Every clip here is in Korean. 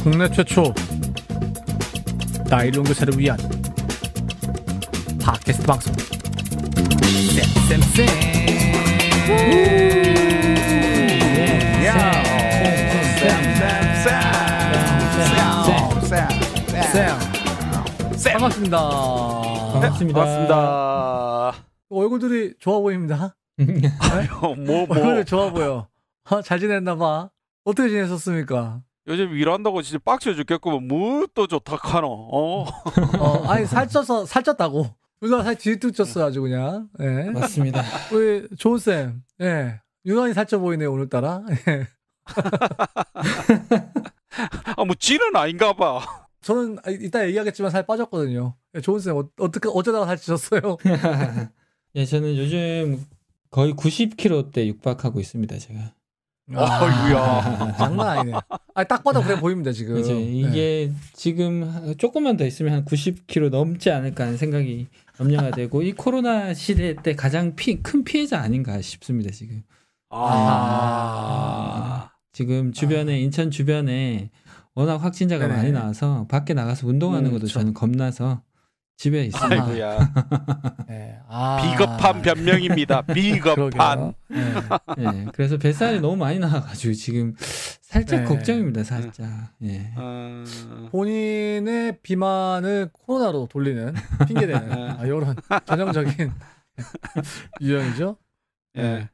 국내 최초 나이론 교사를 위한 팟캐스트 방송 쌤쌤쌤 반갑습니다. 반갑습니다. 얼굴들이 좋아 보입니다. 얼굴이 좋아 보여. 잘 지냈나봐. 어떻게 지냈었습니까? 요즘 일한다고 진짜 빡쳐 죽겠구만. 뭐 또 좋다 카노. 아니 살쪘다고. 누가 살 뒤뚝 쪘어 아주 그냥. 예. 맞습니다. 우리 조은 쌤, 예, 유난히 살쪄 보이네요 오늘따라. 예. 뭐 찌는 아닌가봐. 저는 이따 얘기하겠지만 살 빠졌거든요. 예, 조은 쌤 어떻게 어쩌다가 살찌셨어요? 예, 저는 요즘 거의 90kg대 육박하고 있습니다, 제가. 아이고야. 장난 아니네. 아니, 딱 봐도 그래 보입니다 지금. 그렇죠. 이게 지금 조금만 더 있으면 한 90kg 넘지 않을까 하는 생각이 염려가 되고, 이 코로나 시대 때 가장 큰 피해자 아닌가 싶습니다 지금. 지금 주변에 인천 주변에 워낙 확진자가 많이 나와서 밖에 나가서 운동하는 것도 저는 겁나서 집에 있습니다. 아이고야. 네. 비겁한 변명입니다. 비겁한. 네, 그래서 뱃살이 너무 많이 나와가지고 지금 살짝 걱정입니다. 살짝. 예. 본인의 비만을 코로나로 돌리는 핑계대는 이런 전형적인 유형이죠. 예.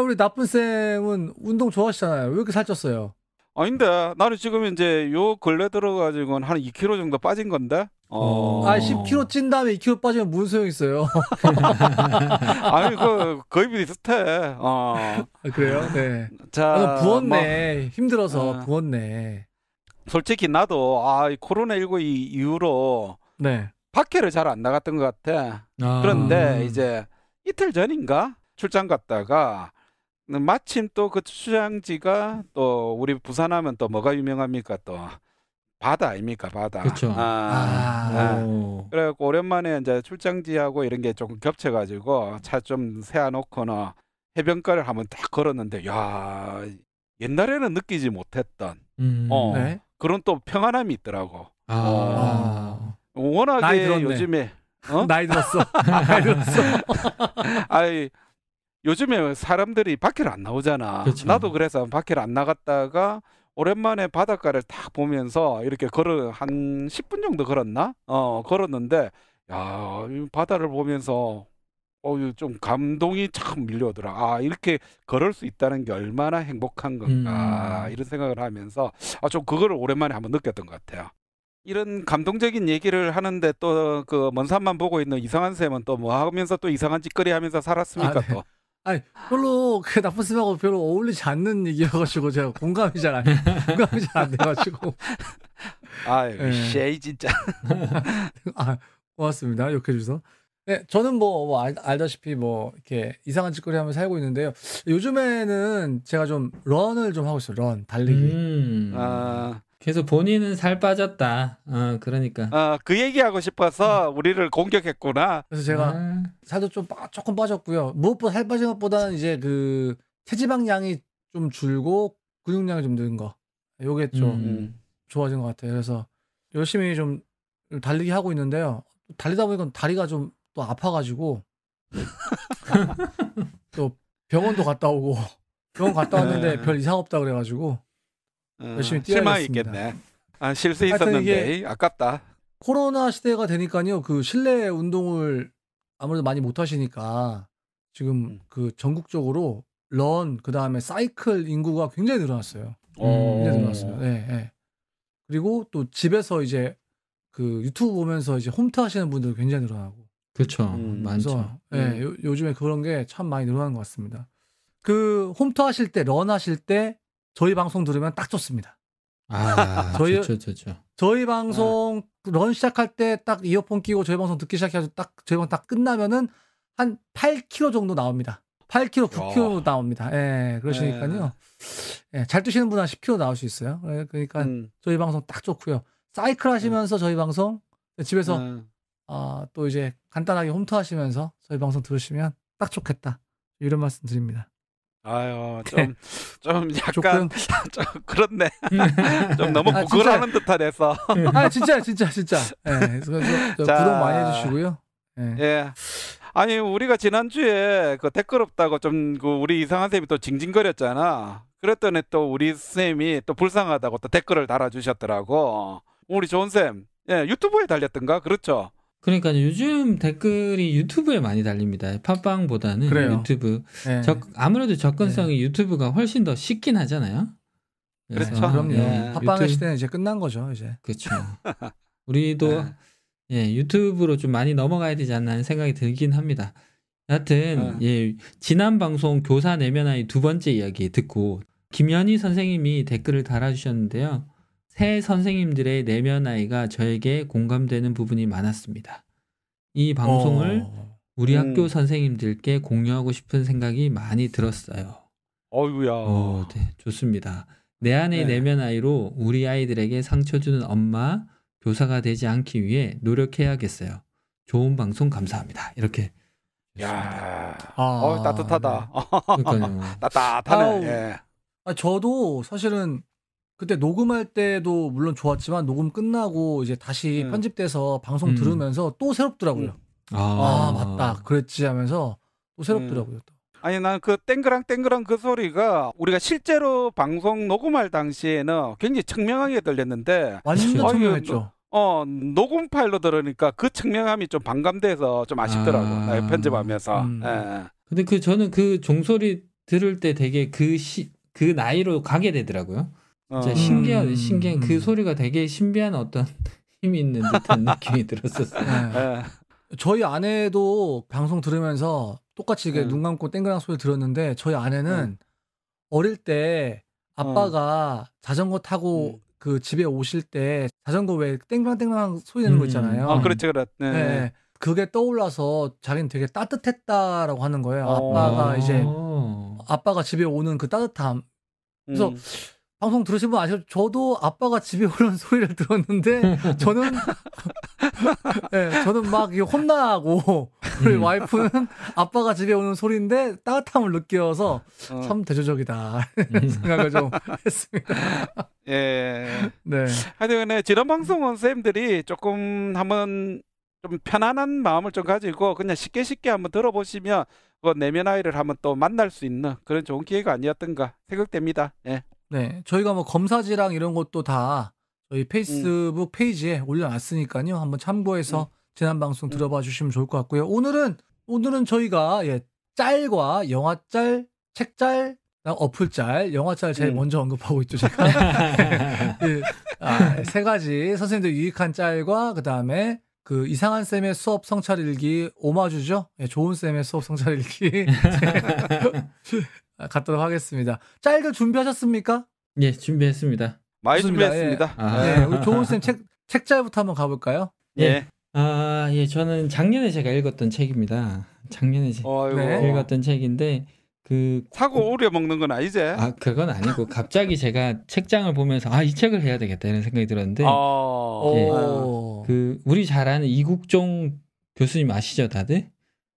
우리 나쁜 쌤은 운동 좋아하시잖아요. 왜 이렇게 살쪘어요? 아닌데 나는 지금 이제 요 근래 들어가지고는 한 2kg 정도 빠진 건데. 10kg 찐 다음에 2kg 빠지면 무슨 소용 있어요? 아니 거의 비슷해. 그래요? 네. 자, 부었네. 힘들어서 부었네. 솔직히 나도 이 코로나19 이후로 밖에를 잘 안 나갔던 것 같아. 그런데 이제 이틀 전인가 출장 갔다가 마침 또 그 출장지가 또 우리 부산하면 또 뭐가 유명합니까? 또 바다 아닙니까? 바다. 그렇죠. 그래갖고 오랜만에 이제 출장지하고 이런 게 조금 겹쳐가지고 차 좀 세워놓거나 해변가를 한번 딱 걸었는데, 야, 옛날에는 느끼지 못했던 그런 또 평안함이 있더라고. 워낙에 요즘에 나이 들었어. 나이 들었어. 아이 요즘에 사람들이 밖에를 안 나오잖아. 그쵸. 나도 그래서 밖에를 안 나갔다가 오랜만에 바닷가를 딱 보면서 이렇게 한 10분 정도 걸었나? 걸었는데, 야, 이 바다를 보면서 좀 감동이 참 밀려오더라. 이렇게 걸을 수 있다는 게 얼마나 행복한 건가, 이런 생각을 하면서 좀 그거를 오랜만에 한번 느꼈던 것 같아요. 이런 감동적인 얘기를 하는데 또 그 먼 산만 보고 있는 이상한 쌤은 또 뭐 하면서 또 이상한 짓거리 하면서 살았습니까? 또? 아니, 별로 그 나쁜 쌤하고 별로 어울리지 않는 얘기여가지고 제가 공감이 잘 안 돼가지고. 쉐이 진짜. 고맙습니다. 욕해주셔서. 네, 저는 뭐 알다시피 뭐 이렇게 이상한 짓거리 하면서 살고 있는데요. 요즘에는 제가 좀 런을 좀 하고 있어요. 런, 달리기. 그래서 본인은 살 빠졌다. 그러니까. 그 얘기하고 싶어서 우리를 공격했구나. 그래서 제가 살도 조금 빠졌고요. 무엇보다 살 빠진 것보다는 이제 그 체지방량이 좀 줄고 근육량이 좀 는 거. 요게 좀 좋아진 것 같아요. 그래서 열심히 좀 달리기 하고 있는데요. 달리다 보니까 다리가 좀 또 아파가지고 또 병원도 갔다 오고 병원 갔다 왔는데 별 이상 없다 그래가지고 열심히 뛰어야겠습니다. 있겠네. 실수 있었는데 아깝다. 코로나 시대가 되니까요. 그 실내 운동을 아무래도 많이 못 하시니까 지금 그 전국적으로 런 그다음에 사이클 인구가 굉장히 늘어났어요. 굉장히 늘어났어요. 네. 그리고 또 집에서 이제 그 유튜브 보면서 이제 홈트 하시는 분들 굉장히 늘어나고. 그렇죠. 많죠. 네, 요즘에 그런 게 참 많이 늘어나는 것 같습니다. 그 홈트 하실 때, 런 하실 때 저희 방송 들으면 딱 좋습니다. 좋죠. 저희 방송 런 시작할 때 딱 이어폰 끼고 저희 방송 듣기 시작해서 딱 저희 방송 딱 끝나면은 한 8kg 정도 나옵니다. 8kg, 9kg 나옵니다. 그러시니까요. 잘 뛰시는 분은 한 10kg 나올 수 있어요. 그러니까 저희 방송 딱 좋고요. 사이클 하시면서 저희 방송 집에서 또 이제 간단하게 홈트하시면서 저희 방송 들으시면 딱 좋겠다. 이런 말씀 드립니다. 아유, 네. 좀 좋고요. 약간 좀 그렇네. 좀 너무 아, 부끄러워하는 듯한 해서. 진짜. 예. 그래서 구독 자. 많이 해주시고요. 예. 예. 아니, 우리가 지난주에 그 댓글 없다고 좀 우리 이상한 쌤이 또 징징거렸잖아. 그랬더니 또 우리 쌤이 또 불쌍하다고 또 댓글을 달아주셨더라고. 우리 좋은 쌤, 예, 유튜브에 달렸던가? 그렇죠? 그러니까 요즘 댓글이 유튜브에 많이 달립니다. 팟빵보다는 그래요. 유튜브. 예. 아무래도 접근성이 유튜브가 훨씬 더 쉽긴 하잖아요. 그래서, 그렇죠. 그럼요. 예. 팟빵의 유튜브- 시대는 이제 끝난 거죠, 이제. 그렇죠. 우리도 유튜브로 좀 많이 넘어가야 되지 않나 하는 생각이 들긴 합니다. 여하튼 지난 방송 교사 내면아이 2번째 이야기 듣고 김현희 선생님이 댓글을 달아주셨는데요. 새 선생님들의 내면아이가 저에게 공감되는 부분이 많았습니다. 이 방송을 우리 학교 선생님들께 공유하고 싶은 생각이 많이 들었어요. 어이구야. 네, 좋습니다. 내 안의 네. 내면아이로 우리 아이들에게 상처 주는 엄마, 교사가 되지 않기 위해 노력해야겠어요. 좋은 방송 감사합니다. 이렇게. 야, 아, 따뜻하다. 그러니까요. 따뜻하네. 아우. 예. 저도 사실은 그때 녹음할 때도 물론 좋았지만 녹음 끝나고 이제 다시 편집돼서 방송 들으면서 또 새롭더라고요. 맞다. 그랬지 하면서 또 새롭더라고요. 또. 아니, 난 그 땡그랑 그 소리가 우리가 실제로 방송 녹음할 당시에는 굉장히 청명하게 들렸는데 완전 그렇죠. 청명했죠. 녹음 파일로 들으니까 그 청명함이 좀 반감돼서 좀 아쉽더라고. 나 편집하면서. 예. 근데 저는 그 종소리 들을 때 되게 그 나이로 가게 되더라고요. 진짜 신기한 그 소리가 되게 신비한 어떤 힘이 있는 듯한 느낌이 들었었어요. 네. 저희 아내도 방송 들으면서 똑같이 이게 눈 감고 땡그랑 소리 들었는데 저희 아내는 어릴 때 아빠가 자전거 타고 그 집에 오실 때 자전거 왜 땡그랑 소리 내는 거 있잖아요. 그렇지. 네. 그게 떠올라서 자기는 되게 따뜻했다라고 하는 거예요. 아빠가 이제 아빠가 집에 오는 그 따뜻함. 그래서 방송 들으신 분 아시죠? 저도 아빠가 집에 오는 소리를 들었는데 저는 저는 막 이게 혼나고 우리 와이프는 아빠가 집에 오는 소리인데 따뜻함을 느껴서 참 대조적이다 생각을 좀 했습니다. 예. 네. 하여튼 지난 방송은 쌤들이 조금 한번 좀 편안한 마음을 좀 가지고 그냥 쉽게 한번 들어보시면 그 내면 아이를 한번 또 만날 수 있는 그런 좋은 기회가 아니었던가 생각됩니다. 예. 네, 저희가 뭐 검사지랑 이런 것도 다 저희 페이스북 페이지에 올려놨으니까요. 한번 참고해서 지난 방송 들어봐 주시면 좋을 것 같고요. 오늘은 저희가 짤과 영화짤, 책짤, 어플짤, 영화짤 제일 먼저 언급하고 있죠, 제가. 세 가지 선생님들 유익한 짤과 그 다음에 그 이상한 쌤의 수업 성찰 일기 오마주죠. 좋은 쌤의 수업 성찰 일기 갖도록 하겠습니다. 짤들 준비하셨습니까? 예, 준비했습니다. 많이 좋습니다. 준비했습니다. 네, 우리 좋은 쌤 책짤부터 한번 가볼까요? 예. 저는 작년에 제가 읽었던 책입니다. 작년에 읽었던 책인데 사고 우려 먹는 건 아니지? 그건 아니고 갑자기 제가 책장을 보면서 이 책을 해야 되겠다 이런 생각이 들었는데 우리 잘 아는 이국종 교수님 아시죠, 다들?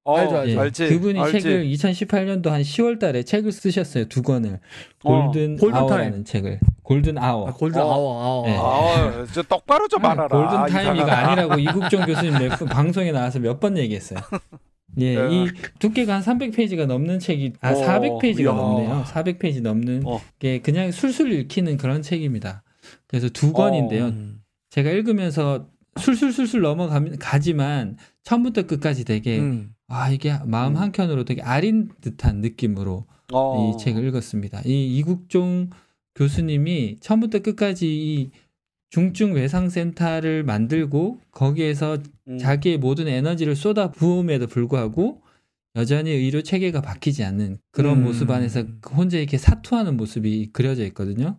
알죠. 알지. 그분이 책을 2018년도 한 10월 달에 책을 쓰셨어요. 2권을. 골든 아워라는 책을. 골든 아워. 골든 아워. 네. 저 똑바로 좀 알아라. 골든 타임이가 아니라고 이국종 교수님 방송에 나와서 몇 번 얘기했어요. 이 두께가 한 300페이지가 넘는 책이 400페이지가 넘네요. 400페이지 넘는 게 그냥 술술 읽히는 그런 책입니다. 그래서 2권인데요. 제가 읽으면서 술술 넘어가지만 처음부터 끝까지 되게 이게 마음 한켠으로 되게 아린 듯한 느낌으로 이 책을 읽었습니다. 이 이국종 교수님이 처음부터 끝까지 이 중증 외상센터를 만들고 거기에서 자기의 모든 에너지를 쏟아 부음에도 불구하고 여전히 의료 체계가 바뀌지 않는 그런 모습 안에서 혼자 이렇게 사투하는 모습이 그려져 있거든요.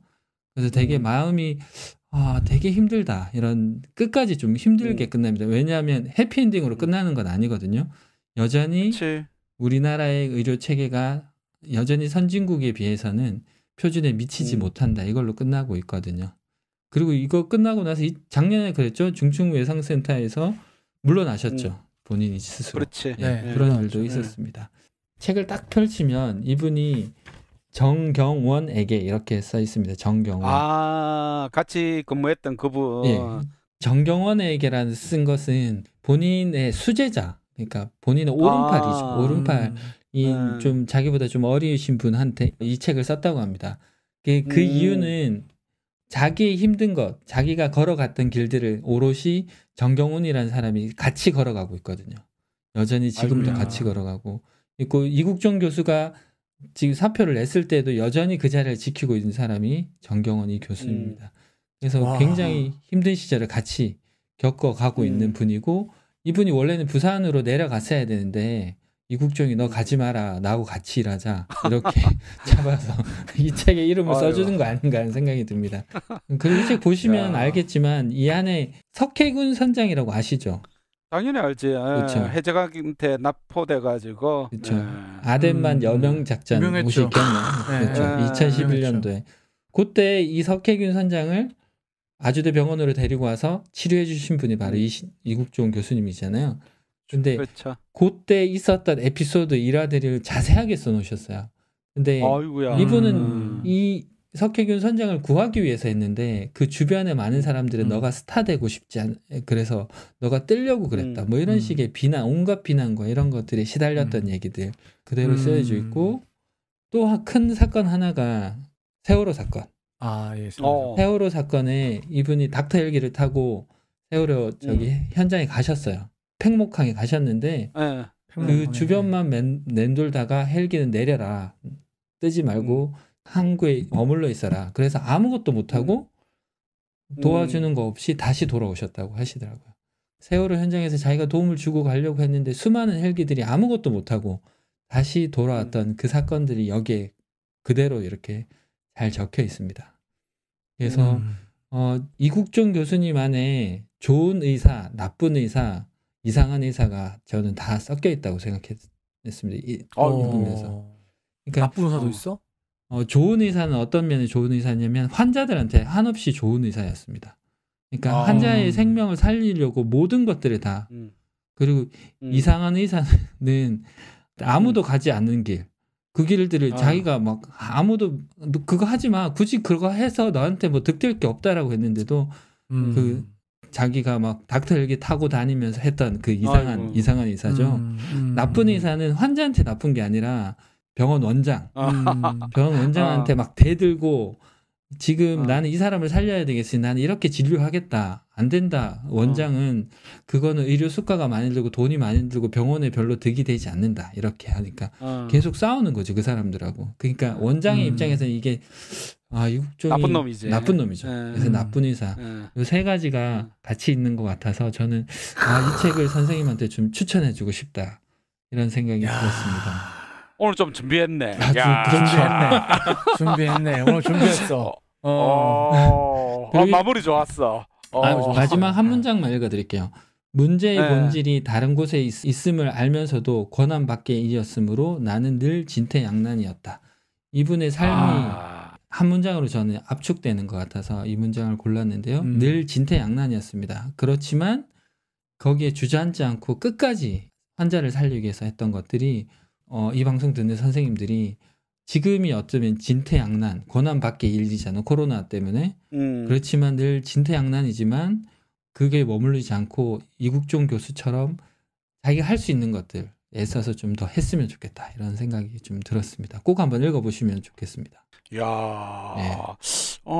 그래서 되게 마음이 되게 힘들다. 이런 끝까지 좀 힘들게 끝납니다. 왜냐하면 해피엔딩으로 끝나는 건 아니거든요. 여전히 우리나라의 의료 체계가 여전히 선진국에 비해서는 표준에 미치지 못한다. 이걸로 끝나고 있거든요. 그리고 이거 끝나고 나서 작년에 그랬죠. 중증외상센터에서 물러나셨죠. 본인이 스스로. 그렇지. 예, 그런 일도 있었습니다. 책을 딱 펼치면 이분이 정경원에게 이렇게 써 있습니다. 정경원. 아, 같이 근무했던 그분. 예. 정경원에게라는 쓴 것은 본인의 수제자, 그러니까 본인의 오른팔이죠. 오른팔인 좀 자기보다 좀 어리신 분한테 이 책을 썼다고 합니다. 그 이유는 자기의 힘든 것, 자기가 걸어갔던 길들을 오롯이 정경훈이라는 사람이 같이 걸어가고 있거든요. 여전히 지금도 아이고야. 같이 걸어가고 있고 이국종 교수가 지금 사표를 냈을 때도 여전히 그 자리를 지키고 있는 사람이 정경원 이 교수입니다. 그래서 와. 굉장히 힘든 시절을 같이 겪어가고 있는 분이고 이분이 원래는 부산으로 내려갔어야 되는데 이국종이 너 가지 마라 나하고 같이 일하자 이렇게 잡아서 이 책에 이름을 써주는 거 아닌가 하는 생각이 듭니다. 그리고 이 책 보시면 알겠지만 이 안에 석혜군 선장이라고 아시죠? 당연히 알지. 그렇죠. 해적한테 납포돼가지고. 그렇죠. 아덴만 여명 작전 유명했죠. 혹시 기억나요? 그렇죠. 2011년도에 그때 이 석혜균 선장을 아주대 병원으로 데리고 와서 치료해 주신 분이 바로 이국종 교수님이잖아요. 근데 그렇죠. 그때 있었던 에피소드 일화들을 자세하게 써놓으셨어요. 근데 아이고야. 이분은 이 석혜균 선장을 구하기 위해서 했는데 그 주변에 많은 사람들은 너가 스타 되고 싶지 않 그래서 너가 뜨려고 그랬다. 뭐 이런 식의 비난, 온갖 비난과 이런 것들에 시달렸던 얘기들 그대로 쓰여져 있고 또 큰 사건 하나가 세월호 사건. 아, 예. 세월호 사건에 이분이 닥터 헬기를 타고 세월호 현장에 가셨어요. 팽목항에 가셨는데 그 주변만 맴돌다가 헬기는 내려라. 뜨지 말고 항구에 머물러 있어라. 그래서 아무것도 못하고 도와주는 거 없이 다시 돌아오셨다고 하시더라고요. 세월호 현장에서 자기가 도움을 주고 가려고 했는데 수많은 헬기들이 아무것도 못하고 다시 돌아왔던 그 사건들이 여기에 그대로 이렇게 잘 적혀 있습니다. 그래서 이국종 교수님 안에 좋은 의사, 나쁜 의사, 이상한 의사가 저는 다 섞여 있다고 생각했습니다. 이 부분에서. 그러니까 나쁜 의사도 있어? 좋은 의사는 어떤 면에 좋은 의사냐면 환자들한테 한없이 좋은 의사였습니다. 그러니까 환자의 생명을 살리려고 모든 것들을 다 그리고 이상한 의사는 아무도 가지 않는 길, 그 길들을 자기가 막 아무도 그거 하지 마, 굳이 그거 해서 너한테 뭐 득될 게 없다라고 했는데도 그 자기가 막 닥터 헬기 타고 다니면서 했던 그 이상한 의사죠. 나쁜 의사는 환자한테 나쁜 게 아니라 병원 원장, 병원 원장한테 막 대들고 지금 나는 이 사람을 살려야 되겠으니 나는 이렇게 진료하겠다. 안 된다. 원장은 그거는 의료 수가가 많이 들고 돈이 많이 들고 병원에 별로 득이 되지 않는다. 이렇게 하니까 계속 싸우는 거죠. 그 사람들하고. 그러니까 원장의 입장에서는 이게 이국종이 나쁜 놈이지. 나쁜 놈이죠. 그래서 나쁜 의사. 이 세 가지가 같이 있는 것 같아서 저는 이 책을 선생님한테 좀 추천해주고 싶다. 이런 생각이 들었습니다. 오늘 좀 준비했네. 준비했네. 오늘 준비했어. 마무리 좋았어. 마지막 한 문장만 읽어드릴게요. 문제의 본질이 다른 곳에 있음을 알면서도 권한 밖에 이었으므로 나는 늘 진퇴양난이었다. 이분의 삶이 한 문장으로 저는 압축되는 것 같아서 이 문장을 골랐는데요. 늘 진퇴양난이었습니다. 그렇지만 거기에 주저앉지 않고 끝까지 환자를 살리기 위해서 했던 것들이 이 방송 듣는 선생님들이 지금이 어쩌면 진퇴양난, 고난 밖의 일이잖아. 코로나 때문에. 그렇지만 늘 진퇴양난이지만 그게 머물르지 않고 이국종 교수처럼 자기가 할 수 있는 것들 애써서 좀 더 했으면 좋겠다. 이런 생각이 좀 들었습니다. 꼭 한번 읽어보시면 좋겠습니다. 이야,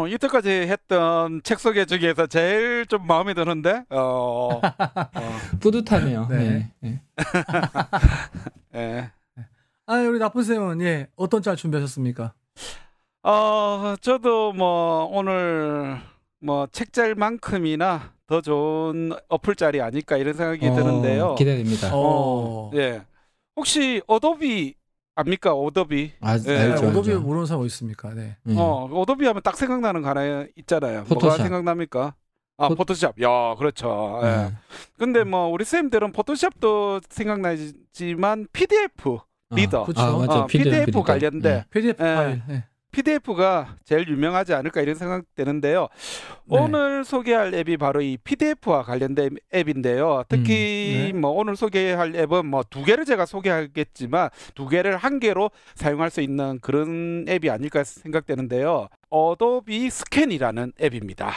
이때까지 했던 책 소개 중에서 제일 좀 마음에 드는데, 뿌듯하네요. 네. 우리 나쁜 쌤은 어떤 짤 준비하셨습니까? 저도 뭐 오늘 뭐 책짤만큼이나 더 좋은 어플짤이 아닐까 이런 생각이 드는데요. 기대됩니다. 혹시 어도비 압니까? 어도비? 알죠. 어도비 모르는 사람 어디 있습니까? 네. 어도비 하면 딱 생각나는 거 하나 있잖아요. 포토샵. 뭐가 생각납니까? 포토샵. 야, 그렇죠. 근데 뭐 우리 쌤들은 포토샵도 생각나지만 PDF 리더, 맞아. PDF 관련된 PDF 파일. PDF가 제일 유명하지 않을까 이런 생각되는데요. 네. 오늘 소개할 앱이 바로 이 PDF와 관련된 앱인데요. 특히 네. 뭐 오늘 소개할 앱은 뭐 두 개를 제가 소개하겠지만 두 개를 한 개로 사용할 수 있는 그런 앱이 아닐까 생각되는데요. 어도비 스캔이라는 앱입니다.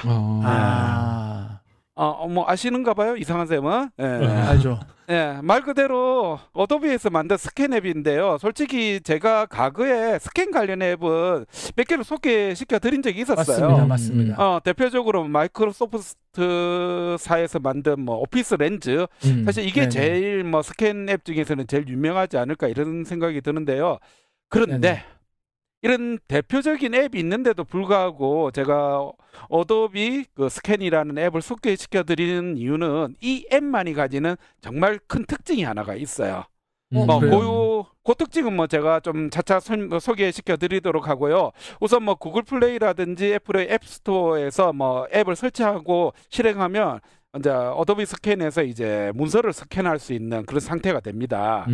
뭐 아시는가 봐요, 이상한 쌤은. 예. 알죠. 예, 말 그대로 어도비에서 만든 스캔 앱인데요. 솔직히 제가 과거에 스캔 관련 앱은 몇 개를 소개시켜 드린 적이 있었어요. 맞습니다. 대표적으로 마이크로소프트사에서 만든 뭐 오피스 렌즈. 사실 이게 네네. 제일 뭐 스캔 앱 중에서는 제일 유명하지 않을까 이런 생각이 드는데요. 그런데 네네. 이런 대표적인 앱이 있는데도 불구하고 제가 어도비 그 스캔이라는 앱을 소개시켜 드리는 이유는 이 앱만이 가지는 정말 큰 특징이 하나가 있어요. 그 특징은 뭐 제가 좀 차차 소개시켜 드리도록 하고요. 우선 뭐 구글 플레이라든지 애플의 앱스토어에서 뭐 앱을 설치하고 실행하면 이제 어도비 스캔에서 이제 문서를 스캔할 수 있는 그런 상태가 됩니다.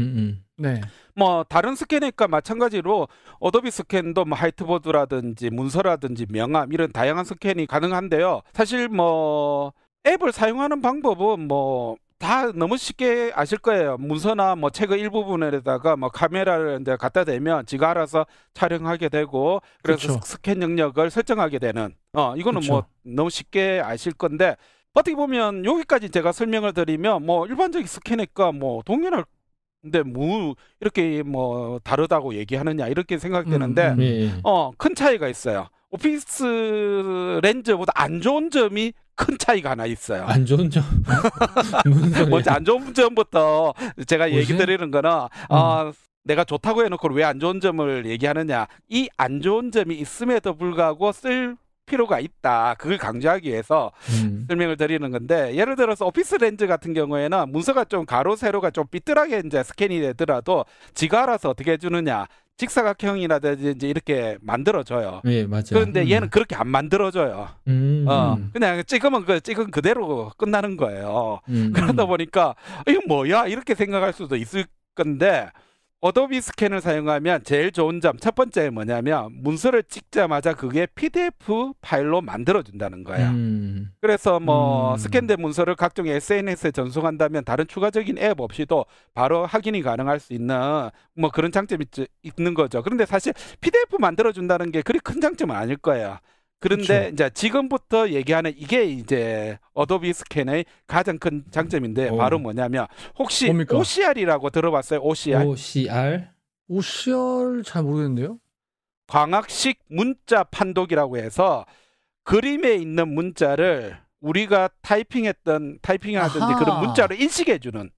네. 뭐 다른 스캔 앱과 마찬가지로 어도비 스캔도 뭐 화이트보드라든지 문서라든지 명함 이런 다양한 스캔이 가능한데요. 사실 뭐 앱을 사용하는 방법은 뭐 다 너무 쉽게 아실 거예요. 문서나 뭐 책의 일부분에다가 뭐 카메라를 이제 갖다 대면 지가 알아서 촬영하게 되고 그래서 그쵸. 스캔 영역을 설정하게 되는 이거는 그쵸. 뭐 너무 쉽게 아실 건데 어떻게 보면 여기까지 제가 설명을 드리면 뭐 일반적인 스캔 앱과 뭐 동일할 근데 뭐 이렇게 뭐 다르다고 얘기하느냐 이렇게 생각되는데 큰 차이가 있어요. 오피스 렌즈보다 안 좋은 점이 큰 차이가 하나 있어요. 안 좋은 점? 무슨 소리야? 먼저 안 좋은 점부터 제가 뭐지? 얘기 드리는 거는 내가 좋다고 해놓고 왜 안 좋은 점을 얘기하느냐. 이 안 좋은 점이 있음에도 불구하고 쓸 필요가 있다. 그걸 강조하기 위해서 설명을 드리는 건데 예를 들어서 오피스 렌즈 같은 경우에는 문서가 좀 가로 세로가 좀 삐뚤하게 이제 스캔이 되더라도 지가 알아서 어떻게 해주느냐. 직사각형이라든지 이렇게 만들어줘요. 예, 맞아요. 그런데 얘는 그렇게 안 만들어줘요. 그냥 찍으면 그 찍은 그대로 끝나는 거예요. 그러다 보니까 이거 뭐야 이렇게 생각할 수도 있을 건데 어도비 스캔을 사용하면 제일 좋은 점 첫 번째 뭐냐면 문서를 찍자마자 그게 PDF 파일로 만들어준다는 거예요. 그래서 뭐 스캔된 문서를 각종 SNS에 전송한다면 다른 추가적인 앱 없이도 바로 확인이 가능할 수 있는 뭐 그런 장점이 있는 거죠. 그런데 사실 PDF 만들어준다는 게 그리 큰 장점은 아닐 거예요. 그런데 그쵸. 이제 지금부터 얘기하는 이게 이제 어도비 스캔의 가장 큰 장점인데 바로 뭐냐면 혹시 뭡니까? OCR이라고 들어봤어요? OCR? OCR? OCR 잘 모르겠는데요. 광학식 문자 판독이라고 해서 그림에 있는 문자를 우리가 타이핑하든지 아하. 그런 문자로 인식해주는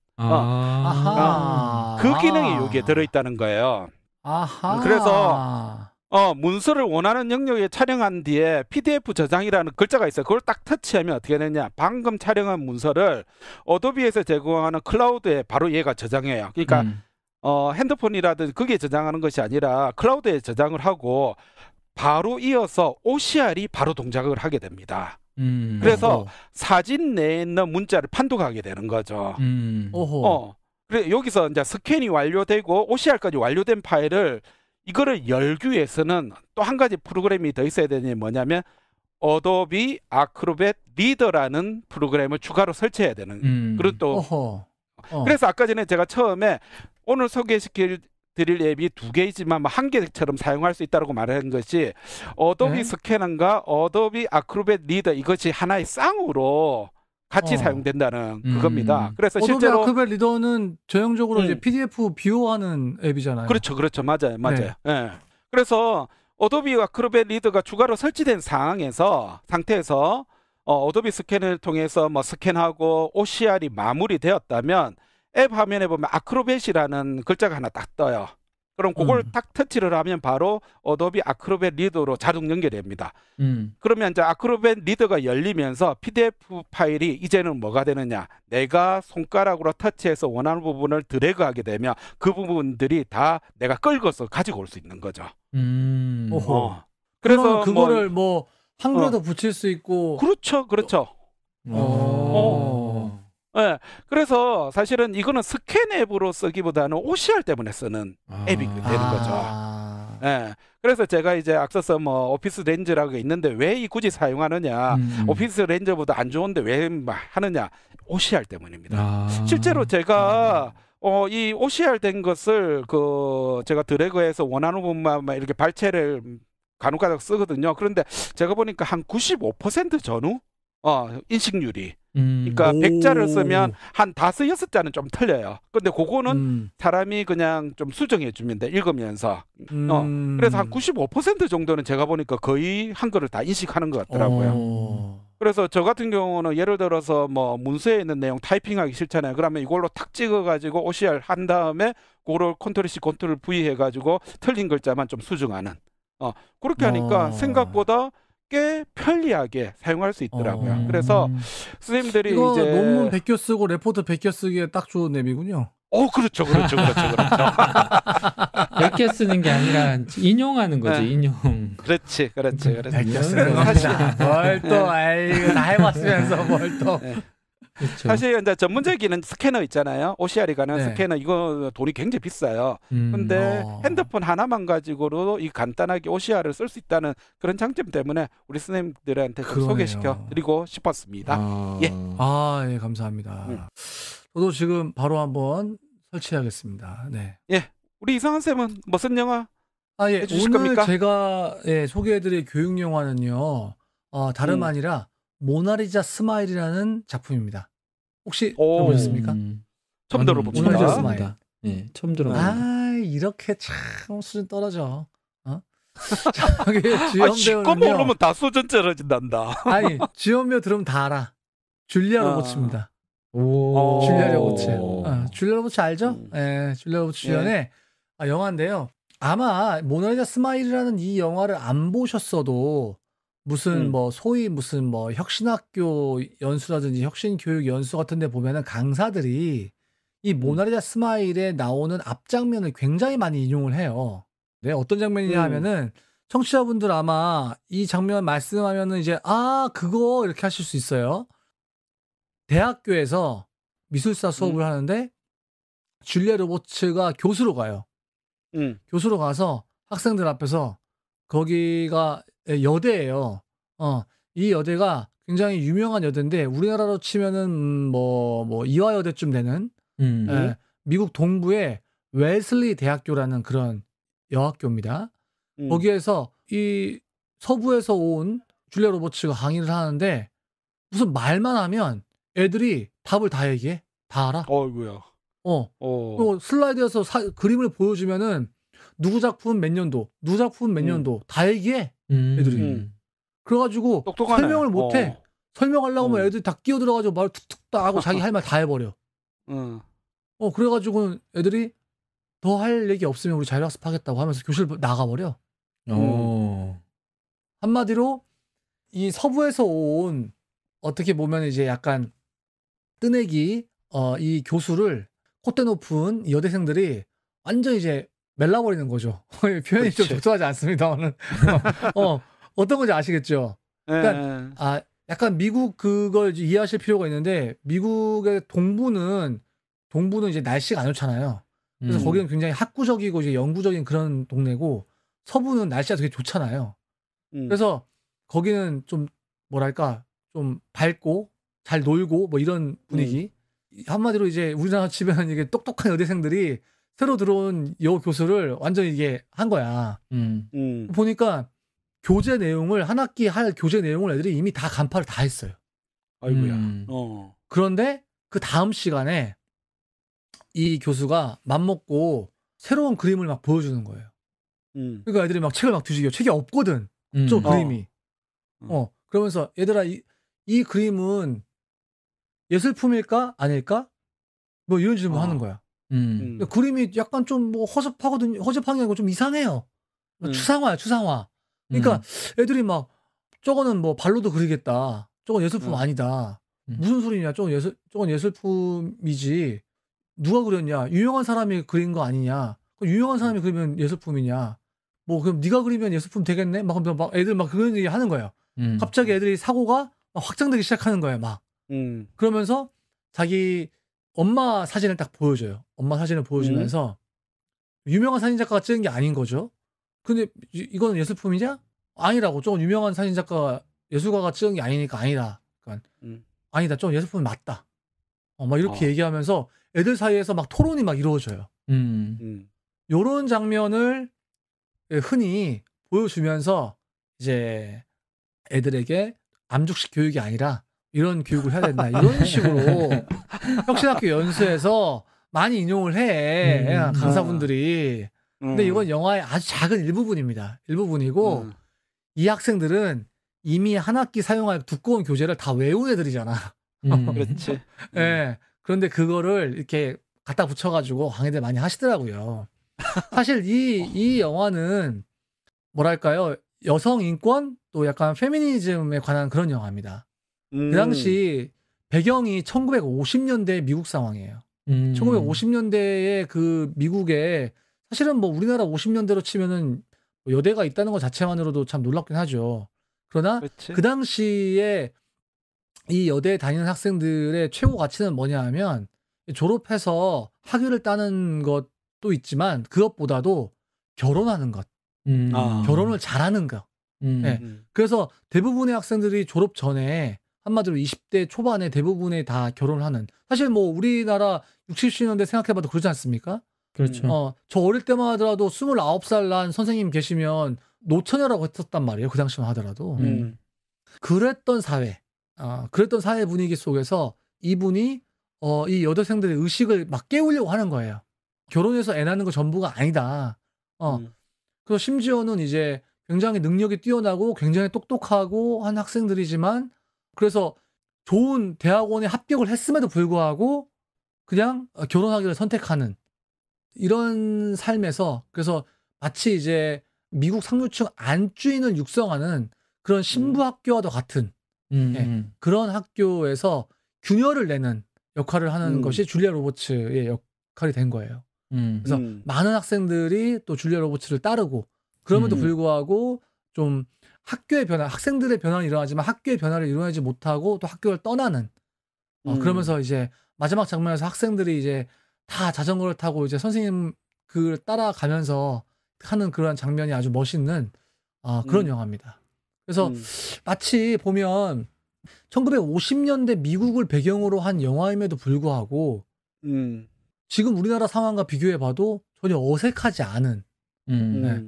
그 기능이 여기에 들어있다는 거예요. 아하. 그래서 문서를 원하는 영역에 촬영한 뒤에 PDF 저장이라는 글자가 있어요. 그걸 딱 터치하면 어떻게 되냐. 방금 촬영한 문서를 어도비에서 제공하는 클라우드에 바로 얘가 저장해요. 그러니까 핸드폰이라든지 그게 저장하는 것이 아니라 클라우드에 저장을 하고 바로 이어서 OCR이 바로 동작을 하게 됩니다. 그래서 사진 내에 있는 문자를 판독하게 되는 거죠. 그래 여기서 이제 스캔이 완료되고 OCR까지 완료된 파일을 이거를 열기 위해서는 또 한 가지 프로그램이 더 있어야 되는 게 뭐냐면 어도비 아크로벳 리더라는 프로그램을 추가로 설치해야 되는 그리고 또 그래서 아까 전에 제가 처음에 오늘 소개시킬 드릴 앱이 두 개이지만 뭐 한 개처럼 사용할 수 있다고 말한 것이 어도비 스캐너과 어도비 아크로벳 리더 이것이 하나의 쌍으로 같이 사용된다는 그겁니다. 그래서 실제로 어도비 아크로벳 리더는 전형적으로 이제 PDF 비호하는 앱이잖아요. 그렇죠, 맞아요. 네. 네. 그래서 어도비 아크로벳 리더가 추가로 설치된 상태에서 어도비 스캔을 통해서 뭐 스캔하고 OCR이 마무리되었다면 앱 화면에 보면 아크로벳이라는 글자가 하나 딱 떠요. 그럼 그걸 딱 터치를 하면 바로 어도비 아크로벳 리더로 자동 연결됩니다. 그러면 이제 아크로벳 리더가 열리면서 PDF 파일이 이제는 뭐가 되느냐. 내가 손가락으로 터치해서 원하는 부분을 드래그하게 되면 그 부분들이 다 내가 끌고서 가지고 올 수 있는 거죠. 그래서 그거를 뭐 한글에도 붙일 수 있고. 그렇죠. 네, 그래서 사실은 이거는 스캔 앱으로 쓰기보다는 OCR 때문에 쓰는 앱이 되는 거죠. 예. 그래서 제가 이제 앞서서 뭐 오피스 렌즈라고 있는데 왜 이 굳이 사용하느냐, 오피스 렌즈보다 안 좋은데 왜 하느냐, OCR 때문입니다. 실제로 제가 이 OCR 된 것을 제가 드래그해서 원하는 부분만 이렇게 발체를 간혹가다 쓰거든요. 그런데 제가 보니까 한 95% 전후 인식률이. 그러니까 100자를 쓰면 한 5, 6자는 좀 틀려요. 근데 그거는 사람이 그냥 좀 수정해 주면 돼, 읽으면서. 그래서 한 95% 정도는 제가 보니까 거의 한글을 다 인식하는 것 같더라고요. 그래서 저 같은 경우는 예를 들어서 뭐 문서에 있는 내용 타이핑하기 싫잖아요. 그러면 이걸로 탁 찍어가지고 OCR 한 다음에 그걸 컨트롤 C, 컨트롤 V 해가지고 틀린 글자만 좀 수정하는. 그렇게 하니까 생각보다 꽤 편리하게 사용할 수 있더라고요. 그래서 선생님들이 이거 이제 논문 베껴 쓰고 레포트 베껴 쓰기에 딱 좋은 앱이군요. 그렇죠. 베껴 쓰는 게 아니라 인용하는 거죠. 네. 인용. 그렇지. 베껴 쓰는 겁니다. 뭘 또, 이거 다 해봤으면서 뭘 또. 네. 그렇죠. 사실 이제 전문적인 스캐너 있잖아요. OCR이 가능한 스캐너, 이거 돈이 굉장히 비싸요. 근데 핸드폰 하나만 가지고도 이 간단하게 OCR을 쓸 수 있다는 그런 장점 때문에 우리 선생님들한테 좀 소개시켜 드리고 싶었습니다. 예. 예, 감사합니다. 저도 지금 바로 한번 설치하겠습니다. 네. 예. 우리 이상한 쌤은 무슨 영화 예. 해주실 오늘 겁니까? 제가 소개해드릴 교육 영화는요, 다름 아니라 모나리자 스마일이라는 작품입니다. 혹시 들어보셨습니까? 처음 들어봅니다. 모나리자 스마일. 네, 처음 들어봅니다. 이렇게 참 수준 떨어져. 저기 주연 시꺼 배우는요. 모르면 다 수준 떨어진단다. 아니, 주연 배우 들으면 다 알아. 줄리아 로버츠입니다. 오. 줄리아 로버츠. 줄리아 로버츠 알죠? 네, 줄리아 로버츠 주연의 영화인데요. 아마 모나리자 스마일이라는 이 영화를 안 보셨어도 무슨 뭐 소위 무슨 뭐 혁신학교 연수라든지 혁신교육 연수 같은 데 보면은 강사들이 이 모나리자 스마일에 나오는 앞장면을 굉장히 많이 인용을 해요. 네, 어떤 장면이냐 하면은 청취자분들 아마 이 장면 말씀하면은 이제 그거 이렇게 하실 수 있어요. 대학교에서 미술사 수업을 하는데 줄리아 로버츠가 교수로 가요. 교수로 가서 학생들 앞에서 거기가 여대예요. 이 여대가 굉장히 유명한 여대인데 우리나라로 치면은 뭐 이화여대쯤 되는 미국 동부의 웰슬리 대학교라는 그런 여학교입니다. 거기에서 이 서부에서 온 줄리아 로버츠가 강의를 하는데 무슨 말만 하면 애들이 답을 다 얘기해. 다 알아. 어이구야. 또 슬라이드에서 그림을 보여주면은 누구 작품 몇 년도, 누구 작품 몇 년도 다 얘기해. 애들이. 그래가지고 똑똑하네. 설명을 못해. 설명하려고 하면 애들이 다 끼어들어가지고 말 툭툭 다 하고 자기 할 말 다 해버려. 그래가지고 애들이 더 할 얘기 없으면 우리 자율학습하겠다고 하면서 교실을 나가버려. 한마디로 이 서부에서 온 어떻게 보면 이제 약간 뜨내기 이 교수를 콧대 높은 여대생들이 완전 이제 멜라버리는 거죠. 표현이 좀 적절하지 않습니다만은 어떤 건지 아시겠죠? 그러니까 약간 미국 그걸 이해하실 필요가 있는데 미국의 동부는 이제 날씨가 안 좋잖아요. 그래서 거기는 굉장히 학구적이고 이제 영구적인 그런 동네고 서부는 날씨가 되게 좋잖아요. 그래서 거기는 좀 뭐랄까 좀 밝고 잘 놀고 뭐 이런 분위기. 한마디로 이제 우리나라 치면 이게 똑똑한 여대생들이 새로 들어온 여 교수를 완전 이게 한 거야. 보니까 교재 내용을 한 학기 할 교재 내용을 애들이 이미 다 간파를 다 했어요. 아이고야. 그런데 그 다음 시간에 이 교수가 맘먹고 새로운 그림을 막 보여주는 거예요. 그러니까 애들이 막 책을 막 뒤지겨. 책이 없거든. 저 그림이. 그러면서 얘들아 이 그림은 예술품일까 아닐까? 뭐 이런 질문 하는 거야. 그림이 약간 좀 뭐 허접하거든요. 허접한 게 아니고 좀 이상해요. 추상화야, 추상화. 그러니까 애들이 막 저거는 뭐 발로도 그리겠다. 저건 예술품 아니다. 무슨 소리냐? 저건 예술품이지. 누가 그렸냐? 유명한 사람이 그린 거 아니냐? 유명한 사람이 그리면 예술품이냐? 뭐 그럼 네가 그리면 예술품 되겠네? 막 애들 막 그런 얘기 하는 거예요. 갑자기 애들이 사고가 막 확장되기 시작하는 거예요. 막. 그러면서 자기 엄마 사진을 딱 보여줘요. 엄마 사진을 보여주면서 유명한 사진 작가가 찍은 게 아닌 거죠. 근데 이거는 예술품이냐? 아니라고. 좀 유명한 사진작가 예술가가 찍은 게 아니니까 아니다. 그러니까 아니다. 좀 예술품이 맞다. 막 이렇게 얘기하면서 애들 사이에서 막 토론이 막 이루어져요. 요런 장면을 흔히 보여주면서 이제 애들에게 암죽식 교육이 아니라 이런 교육을 해야 된다. 이런 식으로 혁신학교 연수에서 많이 인용을 해. 강사분들이. 근데 이건 영화의 아주 작은 일부분입니다. 일부분이고 이 학생들은 이미 한 학기 사용할 두꺼운 교재를 다 외운 애들이잖아. 그렇지. 네. 그런데 그거를 이렇게 갖다 붙여가지고 강의들 많이 하시더라고요. 사실 이 영화는 뭐랄까요, 여성 인권 또 약간 페미니즘에 관한 그런 영화입니다. 그 당시 배경이 1950년대 미국 상황이에요. 1950년대에 그 미국에 사실은 뭐 우리나라 50년대로 치면은 여대가 있다는 것 자체만으로도 참 놀랍긴 하죠. 그러나 그렇지. 그 당시에 이 여대에 다니는 학생들의 최고 가치는 뭐냐 하면 졸업해서 학위를 따는 것도 있지만 그것보다도 결혼하는 것. 결혼을 잘하는 것. 네. 그래서 대부분의 학생들이 졸업 전에 한마디로 20대 초반에 대부분의 다 결혼을 하는. 사실 뭐 우리나라 60, 70년대 생각해봐도 그러지 않습니까? 그렇죠. 저 어릴 때만 하더라도 29살 난 선생님 계시면 노처녀라고 했었단 말이에요. 그 당시만 하더라도. 그랬던 사회. 그랬던 사회 분위기 속에서 이분이 이 여대생들의 의식을 막 깨우려고 하는 거예요. 결혼해서 애 낳는 거 전부가 아니다. 그래서 심지어는 이제 굉장히 능력이 뛰어나고 굉장히 똑똑하고 한 학생들이지만 그래서 좋은 대학원에 합격을 했음에도 불구하고 그냥 결혼하기를 선택하는 이런 삶에서 그래서 마치 이제 미국 상류층 안주인을 육성하는 그런 신부학교와도 같은 그런 학교에서 균열을 내는 역할을 하는 것이 줄리아 로버츠의 역할이 된 거예요. 그래서 많은 학생들이 또 줄리아 로버츠를 따르고 그럼에도 불구하고 좀 학교의 변화, 학생들의 변화는 일어나지만 학교의 변화를 일어나지 못하고 또 학교를 떠나는 그러면서 이제 마지막 장면에서 학생들이 이제 다 자전거를 타고 이제 선생님 그 따라가면서 하는 그런 장면이 아주 멋있는 그런 영화입니다. 그래서 마치 보면 1950년대 미국을 배경으로 한 영화임에도 불구하고 지금 우리나라 상황과 비교해봐도 전혀 어색하지 않은 네.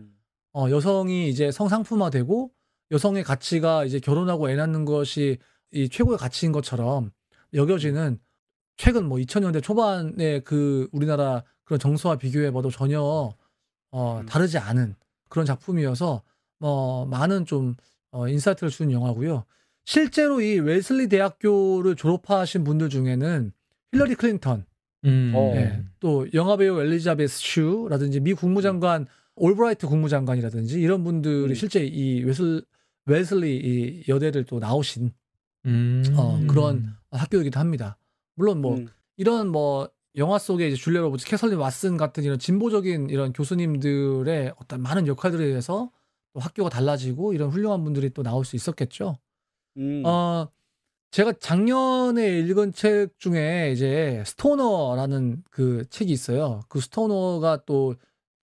여성이 이제 성상품화되고 여성의 가치가 이제 결혼하고 애 낳는 것이 이 최고의 가치인 것처럼 여겨지는 최근 뭐 2000년대 초반의 그 우리나라 그런 정서와 비교해봐도 전혀 다르지 않은 그런 작품이어서 많은 좀 인사이트를 주는 영화고요. 실제로 이 웨슬리 대학교를 졸업하신 분들 중에는 힐러리 클린턴, 네, 또 영화배우 엘리자베스 슈라든지 미 국무장관 올브라이트 국무장관이라든지 이런 분들이 실제 이 웨슬리 이 여대를 또 나오신 그런 학교이기도 합니다. 물론 뭐 이런 뭐 영화 속에 이제 줄리아 로버츠, 캐설린 왓슨 같은 이런 진보적인 이런 교수님들의 어떤 많은 역할들에 의해서 또 학교가 달라지고 이런 훌륭한 분들이 또 나올 수 있었겠죠. 제가 작년에 읽은 책 중에 이제 스토너라는 그 책이 있어요. 그 스토너가 또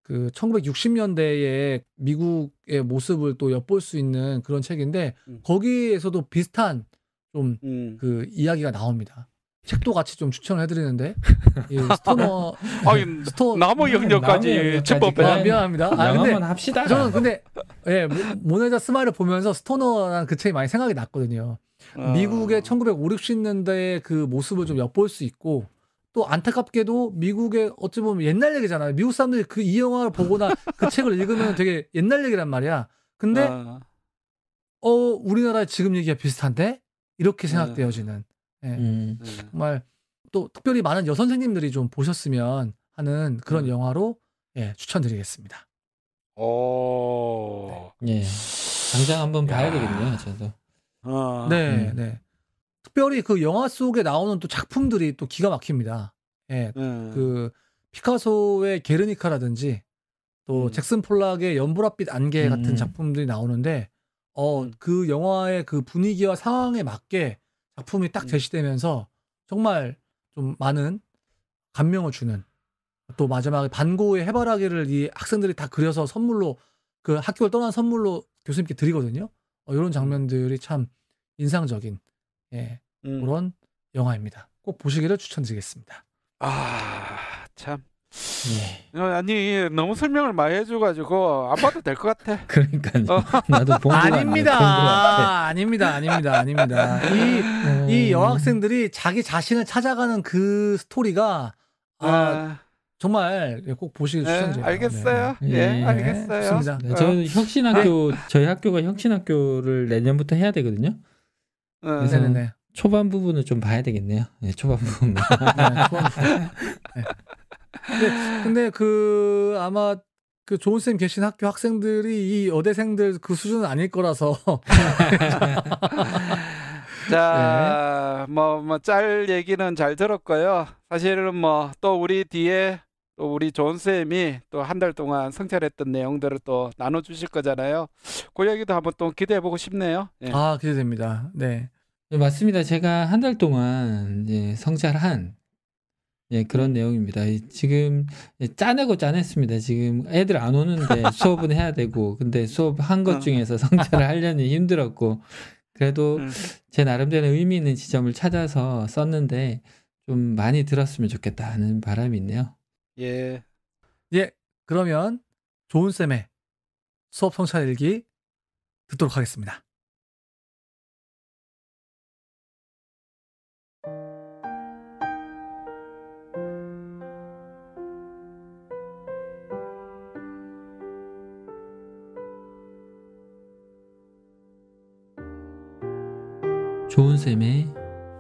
그 1960년대의 미국의 모습을 또 엿볼 수 있는 그런 책인데 거기에서도 비슷한 좀 그 이야기가 나옵니다. 책도 같이 좀 추천을 해드리는데 이 스토너 나무 영역까지 짚어 빼. 미안합니다. 근데 합시다. 저는 근데 모나리자 스마일을 보면서 스토너라는 그 책이 많이 생각이 났거든요. 미국의 1950, 60년대의 그 모습을 좀 엿볼 수 있고 또 안타깝게도 미국의 어찌 보면 옛날 얘기잖아요. 미국 사람들이 그 이 영화를 보거나 그 책을 읽으면 되게 옛날 얘기란 말이야. 근데 우리나라의 지금 얘기가 비슷한데 이렇게 생각되어지는 정말 또 특별히 많은 여선생님들이 좀 보셨으면 하는 그런 영화로 추천드리겠습니다. 네. 당장 한번 봐야 되겠네요, 저도. 네. 특별히 그 영화 속에 나오는 또 작품들이 또 기가 막힙니다. 그 피카소의 게르니카라든지 또 잭슨 폴락의 연보랏빛 안개 같은 작품들이 나오는데 그 영화의 그 분위기와 상황에 맞게 작품이 딱 제시되면서 정말 좀 많은 감명을 주는 또 마지막에 반고의 해바라기를 이 학생들이 다 그려서 선물로 그 학교를 떠난 선물로 교수님께 드리거든요. 이런 장면들이 참 인상적인 그런 영화입니다. 꼭 보시기를 추천드리겠습니다. 참. 예. 아니 너무 설명을 많이 해줘가지고 안 봐도 될 것 같아. 그러니까요. 나도 본 거 아닙니다. 아닙니다. 이 여학생들이 자기 자신을 찾아가는 그 스토리가 정말 꼭 보시길 추천드려요. 알겠어요. 네. 알겠어요. 좋습니다. 네, 저는 혁신학교 저희 학교가 혁신학교를 내년부터 해야 되거든요. 그래서 초반 부분을 좀 봐야 되겠네요. 네, 초반 부분. 근데 그 아마 그 좋은 쌤 계신 학교 학생들이 이 여대생들 그 수준은 아닐 거라서. 자, 뭐 짤 얘기는 잘 들었고요. 사실은 뭐 또 우리 뒤에 또 우리 좋은 쌤이 또 한 달 동안 성찰했던 내용들을 또 나눠주실 거잖아요. 그 얘기도 한번 또 기대해보고 싶네요. 예. 기대됩니다. 네. 네, 맞습니다. 제가 한 달 동안 성찰한 그런 내용입니다. 지금 짜내고 짜냈습니다. 지금 애들 안 오는데 수업은 해야 되고, 근데 수업 한 것 중에서 성찰을 하려니 힘들었고, 그래도 제 나름대로 의미 있는 지점을 찾아서 썼는데 좀 많이 들었으면 좋겠다 하는 바람이 있네요. 예. 그러면 좋은 쌤의 수업 성찰 일기 듣도록 하겠습니다. 좋은 쌤의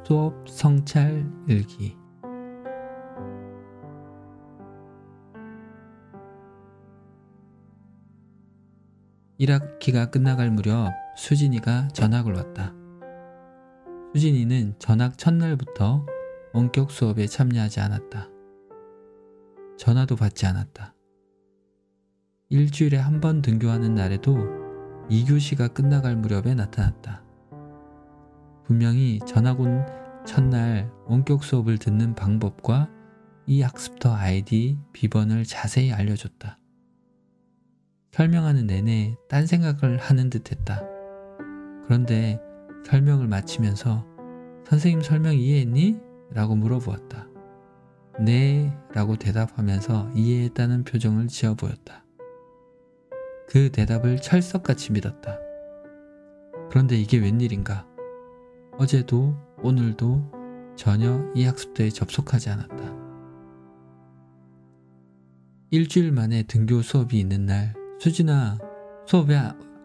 수업 성찰 일기. (1학기가) 끝나갈 무렵 수진이가 전학을 왔다. 수진이는 전학 첫날부터 원격 수업에 참여하지 않았다. 전화도 받지 않았다. 일주일에 한 번 등교하는 날에도 2교시가 끝나갈 무렵에 나타났다. 분명히 전학 온 첫날 원격 수업을 듣는 방법과 이 학습터 아이디 비번을 자세히 알려줬다. 설명하는 내내 딴 생각을 하는 듯했다. 그런데 설명을 마치면서 선생님 설명 이해했니? 라고 물어보았다. 네 라고 대답하면서 이해했다는 표정을 지어 보였다. 그 대답을 철석같이 믿었다. 그런데 이게 웬일인가? 어제도 오늘도 전혀 이 학습터에 접속하지 않았다. 일주일 만에 등교 수업이 있는 날 수진아 수업에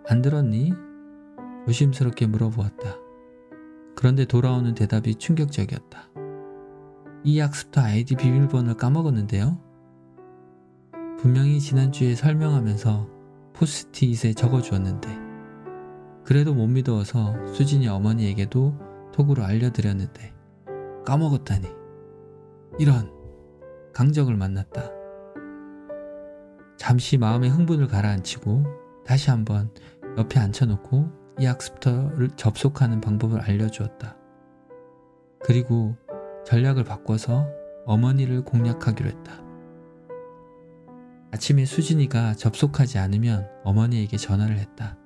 안 들었니? 조심스럽게 물어보았다. 그런데 돌아오는 대답이 충격적이었다. 이 학습터 아이디 비밀번호를 까먹었는데요? 분명히 지난주에 설명하면서 포스트잇에 적어주었는데 그래도 못 믿어서 수진이 어머니에게도 톡으로 알려드렸는데 까먹었다니. 이런 강적을 만났다. 잠시 마음의 흥분을 가라앉히고 다시 한번 옆에 앉혀놓고 이 학습터를 접속하는 방법을 알려주었다. 그리고 전략을 바꿔서 어머니를 공략하기로 했다. 아침에 수진이가 접속하지 않으면 어머니에게 전화를 했다.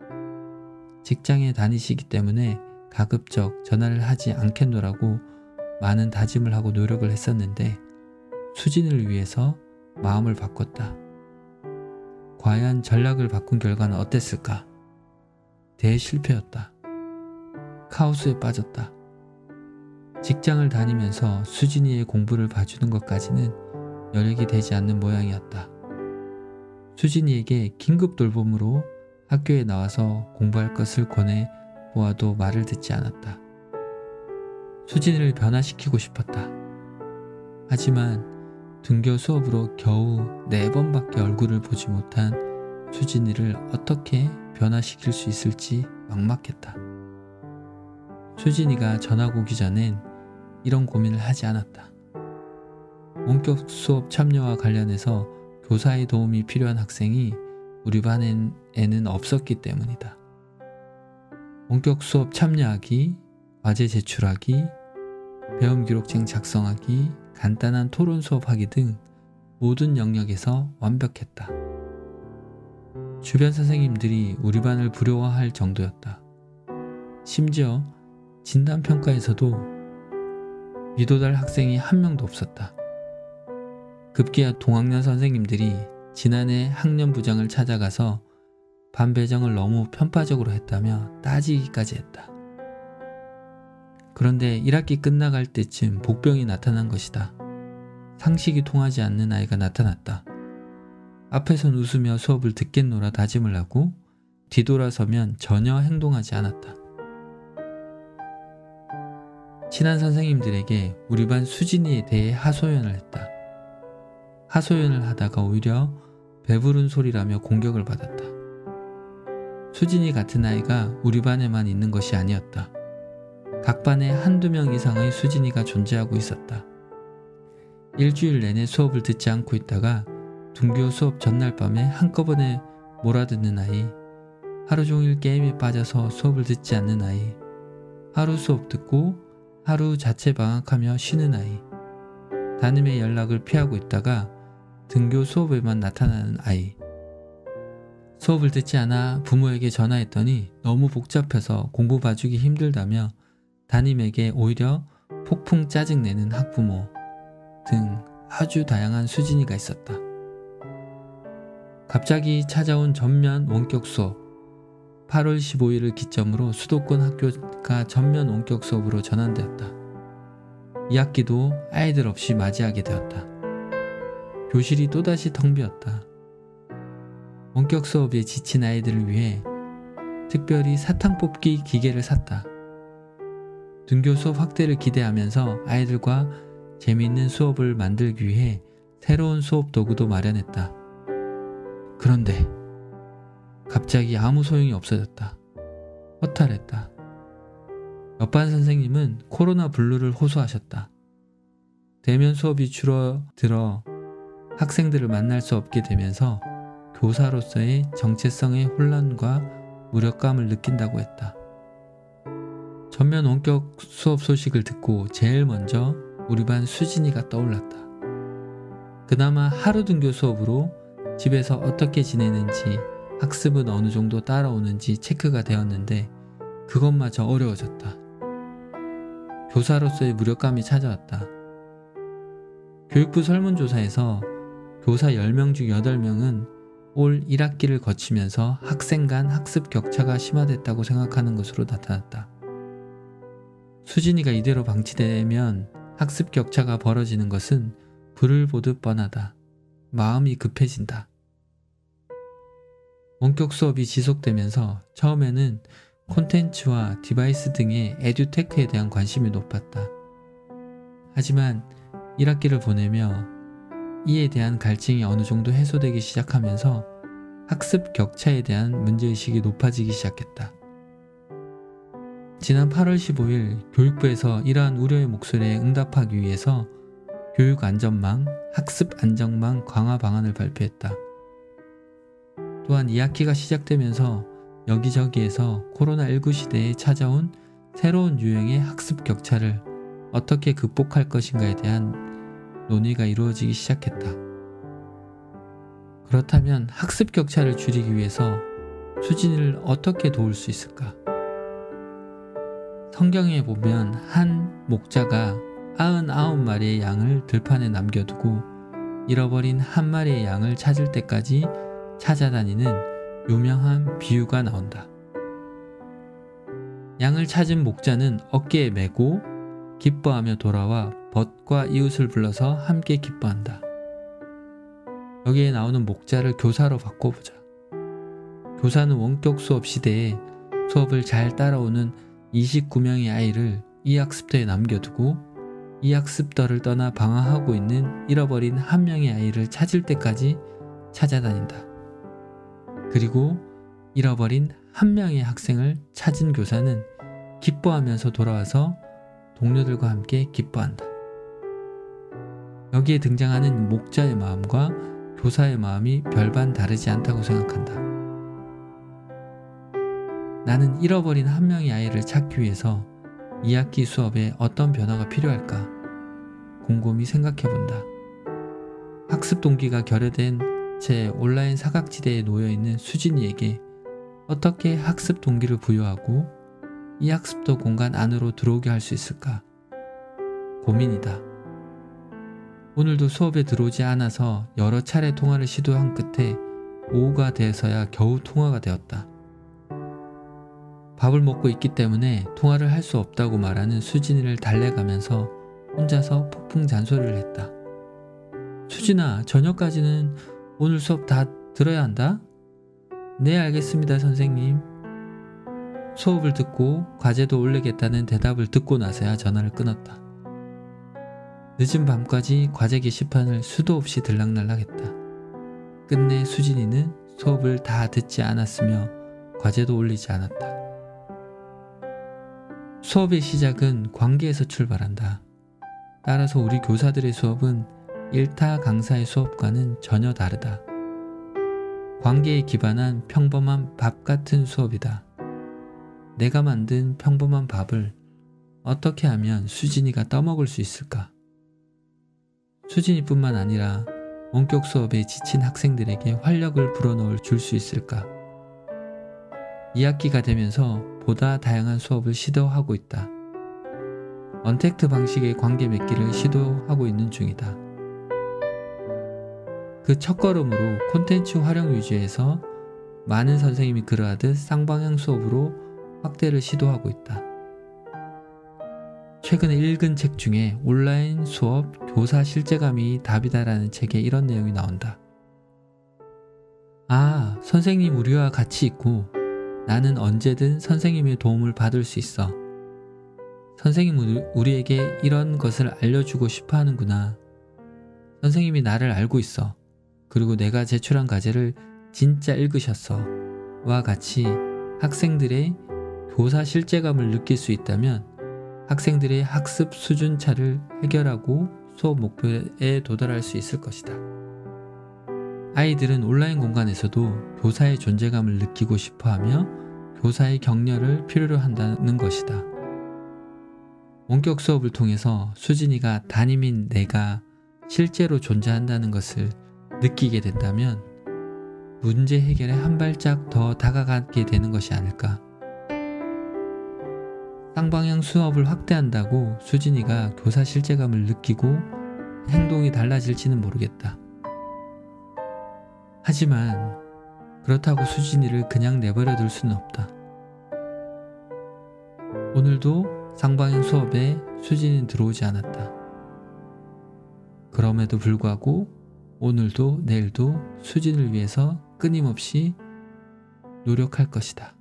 직장에 다니시기 때문에 가급적 전화를 하지 않겠노라고 많은 다짐을 하고 노력을 했었는데 수진을 위해서 마음을 바꿨다. 과연 전략을 바꾼 결과는 어땠을까? 대실패였다. 카오스에 빠졌다. 직장을 다니면서 수진이의 공부를 봐주는 것까지는 여력이 되지 않는 모양이었다. 수진이에게 긴급 돌봄으로 학교에 나와서 공부할 것을 권해 보아도 말을 듣지 않았다. 수진이를 변화시키고 싶었다. 하지만 등교 수업으로 겨우 4번밖에 얼굴을 보지 못한 수진이를 어떻게 변화시킬 수 있을지 막막했다. 수진이가 전학 오기 전엔 이런 고민을 하지 않았다. 원격 수업 참여와 관련해서 교사의 도움이 필요한 학생이 우리 반에는 없었기 때문이다. 원격 수업 참여하기, 과제 제출하기, 배움 기록책 작성하기, 간단한 토론 수업하기 등 모든 영역에서 완벽했다. 주변 선생님들이 우리 반을 부러워할 정도였다. 심지어 진단평가에서도 미도달 학생이 한 명도 없었다. 급기야 동학년 선생님들이 지난해 학년부장을 찾아가서 반 배정을 너무 편파적으로 했다며 따지기까지 했다. 그런데 1학기 끝나갈 때쯤 복병이 나타난 것이다. 상식이 통하지 않는 아이가 나타났다. 앞에선 웃으며 수업을 듣겠노라 다짐을 하고 뒤돌아서면 전혀 행동하지 않았다. 친한 선생님들에게 우리 반 수진이에 대해 하소연을 했다. 하소연을 하다가 오히려 배부른 소리라며 공격을 받았다. 수진이 같은 아이가 우리 반에만 있는 것이 아니었다. 각 반에 한두 명 이상의 수진이가 존재하고 있었다. 일주일 내내 수업을 듣지 않고 있다가 등교 수업 전날 밤에 한꺼번에 몰아듣는 아이, 하루 종일 게임에 빠져서 수업을 듣지 않는 아이, 하루 수업 듣고 하루 자체 방학하며 쉬는 아이, 담임의 연락을 피하고 있다가 등교 수업에만 나타나는 아이. 수업을 듣지 않아 부모에게 전화했더니 너무 복잡해서 공부 봐주기 힘들다며 담임에게 오히려 폭풍 짜증내는 학부모 등 아주 다양한 수진이가 있었다. 갑자기 찾아온 전면 원격 수업. 8월 15일을 기점으로 수도권 학교가 전면 원격 수업으로 전환되었다. 2학기도 아이들 없이 맞이하게 되었다. 교실이 또다시 텅 비었다. 원격 수업에 지친 아이들을 위해 특별히 사탕 뽑기 기계를 샀다. 등교 수업 확대를 기대하면서 아이들과 재미있는 수업을 만들기 위해 새로운 수업 도구도 마련했다. 그런데 갑자기 아무 소용이 없어졌다. 허탈했다. 옆반 선생님은 코로나 블루를 호소하셨다. 대면 수업이 줄어들어 학생들을 만날 수 없게 되면서 교사로서의 정체성의 혼란과 무력감을 느낀다고 했다. 전면 원격 수업 소식을 듣고 제일 먼저 우리 반 수진이가 떠올랐다. 그나마 하루 등교 수업으로 집에서 어떻게 지내는지 학습은 어느 정도 따라오는지 체크가 되었는데 그것마저 어려워졌다. 교사로서의 무력감이 찾아왔다. 교육부 설문조사에서 교사 10명 중 8명은 올 1학기를 거치면서 학생 간 학습 격차가 심화됐다고 생각하는 것으로 나타났다. 수진이가 이대로 방치되면 학습 격차가 벌어지는 것은 불을 보듯 뻔하다. 마음이 급해진다. 원격 수업이 지속되면서 처음에는 콘텐츠와 디바이스 등의 에듀테크에 대한 관심이 높았다. 하지만 1학기를 보내며 이에 대한 갈증이 어느 정도 해소되기 시작하면서 학습 격차에 대한 문제의식이 높아지기 시작했다. 지난 8월 15일 교육부에서 이러한 우려의 목소리에 응답하기 위해서 교육안전망, 학습안정망 강화 방안을 발표했다. 또한 2학기가 시작되면서 여기저기에서 코로나19 시대에 찾아온 새로운 유형의 학습 격차를 어떻게 극복할 것인가에 대한 논의가 이루어지기 시작했다. 그렇다면 학습 격차를 줄이기 위해서 수진이를 어떻게 도울 수 있을까? 성경에 보면 한 목자가 99마리의 양을 들판에 남겨두고 잃어버린 한 마리의 양을 찾을 때까지 찾아다니는 유명한 비유가 나온다. 양을 찾은 목자는 어깨에 메고 기뻐하며 돌아와 벗과 이웃을 불러서 함께 기뻐한다. 여기에 나오는 목자를 교사로 바꿔보자. 교사는 원격 수업 시대에 수업을 잘 따라오는 29명의 아이를 이 학습터에 남겨두고 이 학습터를 떠나 방황하고 있는 잃어버린 한 명의 아이를 찾을 때까지 찾아다닌다. 그리고 잃어버린 한 명의 학생을 찾은 교사는 기뻐하면서 돌아와서 동료들과 함께 기뻐한다. 여기에 등장하는 목자의 마음과 교사의 마음이 별반 다르지 않다고 생각한다. 나는 잃어버린 한 명의 아이를 찾기 위해서 2학기 수업에 어떤 변화가 필요할까? 곰곰이 생각해본다. 학습 동기가 결여된 채 온라인 사각지대에 놓여있는 수진이에게 어떻게 학습 동기를 부여하고 이 학습도 공간 안으로 들어오게 할 수 있을까? 고민이다. 오늘도 수업에 들어오지 않아서 여러 차례 통화를 시도한 끝에 오후가 돼서야 겨우 통화가 되었다. 밥을 먹고 있기 때문에 통화를 할 수 없다고 말하는 수진이를 달래가면서 혼자서 폭풍 잔소리를 했다. 수진아, 저녁까지는 오늘 수업 다 들어야 한다? 네, 알겠습니다, 선생님. 수업을 듣고 과제도 올리겠다는 대답을 듣고 나서야 전화를 끊었다. 늦은 밤까지 과제 게시판을 수도 없이 들락날락했다. 끝내 수진이는 수업을 다 듣지 않았으며 과제도 올리지 않았다. 수업의 시작은 관계에서 출발한다. 따라서 우리 교사들의 수업은 일타 강사의 수업과는 전혀 다르다. 관계에 기반한 평범한 밥 같은 수업이다. 내가 만든 평범한 밥을 어떻게 하면 수진이가 떠먹을 수 있을까? 수진이뿐만 아니라 원격 수업에 지친 학생들에게 활력을 불어넣을 줄 수 있을까? 2학기가 되면서 보다 다양한 수업을 시도하고 있다. 언택트 방식의 관계 맺기를 시도하고 있는 중이다. 그 첫걸음으로 콘텐츠 활용 위주에서 많은 선생님이 그러하듯 쌍방향 수업으로 확대를 시도하고 있다. 최근에 읽은 책 중에 온라인 수업 교사 실제감이 답이다라는 책에 이런 내용이 나온다. 아, 선생님 우리와 같이 있고 나는 언제든 선생님의 도움을 받을 수 있어. 선생님은 우리에게 이런 것을 알려주고 싶어 하는구나. 선생님이 나를 알고 있어. 그리고 내가 제출한 과제를 진짜 읽으셨어. 와 같이 학생들의 교사 실제감을 느낄 수 있다면 학생들의 학습 수준 차를 해결하고 수업 목표에 도달할 수 있을 것이다. 아이들은 온라인 공간에서도 교사의 존재감을 느끼고 싶어하며 교사의 격려를 필요로 한다는 것이다. 원격 수업을 통해서 수진이가 담임인 내가 실제로 존재한다는 것을 느끼게 된다면 문제 해결에 한 발짝 더 다가가게 되는 것이 아닐까. 쌍방향 수업을 확대한다고 수진이가 교사 실제감을 느끼고 행동이 달라질지는 모르겠다. 하지만 그렇다고 수진이를 그냥 내버려 둘 수는 없다. 오늘도 쌍방향 수업에 수진이는 들어오지 않았다. 그럼에도 불구하고 오늘도 내일도 수진을 위해서 끊임없이 노력할 것이다.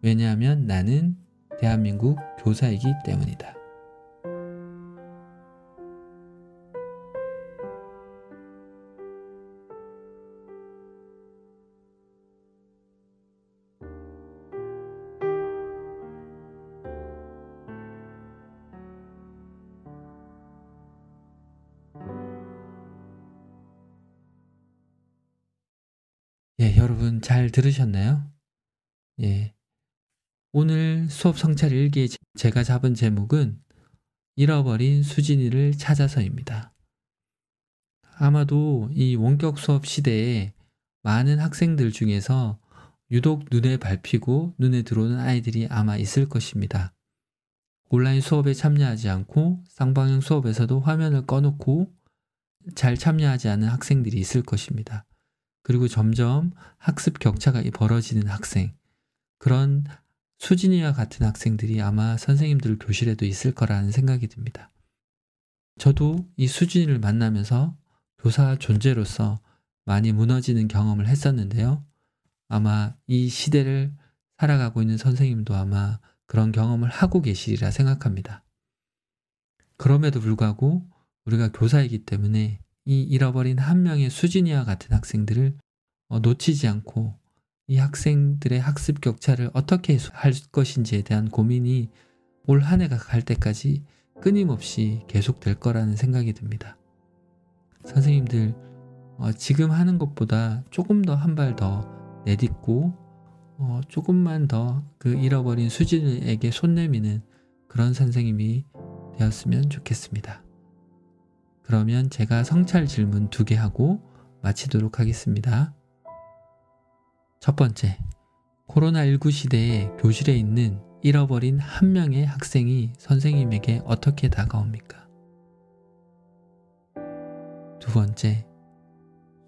왜냐하면 나는 대한민국 교사이기 때문이다. 예, 여러분 잘 들으셨나요? 예. 오늘 수업 성찰 일기에 제가 잡은 제목은 잃어버린 수진이를 찾아서입니다. 아마도 이 원격 수업 시대에 많은 학생들 중에서 유독 눈에 밟히고 눈에 들어오는 아이들이 아마 있을 것입니다. 온라인 수업에 참여하지 않고 쌍방향 수업에서도 화면을 꺼놓고 잘 참여하지 않은 학생들이 있을 것입니다. 그리고 점점 학습 격차가 벌어지는 학생, 그런 수진이와 같은 학생들이 아마 선생님들 교실에도 있을 거라는 생각이 듭니다. 저도 이 수진이를 만나면서 교사 존재로서 많이 무너지는 경험을 했었는데요. 아마 이 시대를 살아가고 있는 선생님도 아마 그런 경험을 하고 계시리라 생각합니다. 그럼에도 불구하고 우리가 교사이기 때문에 이 잃어버린 한 명의 수진이와 같은 학생들을 놓치지 않고 이 학생들의 학습 격차를 어떻게 할 것인지에 대한 고민이 올 한 해가 갈 때까지 끊임없이 계속될 거라는 생각이 듭니다. 선생님들 지금 하는 것보다 조금 더 한 발 더 내딛고 조금만 더 그 잃어버린 수진에게 손 내미는 그런 선생님이 되었으면 좋겠습니다. 그러면 제가 성찰 질문 2개 하고 마치도록 하겠습니다. 첫 번째, 코로나19 시대에 교실에 있는 잃어버린 한 명의 학생이 선생님에게 어떻게 다가옵니까? 두 번째,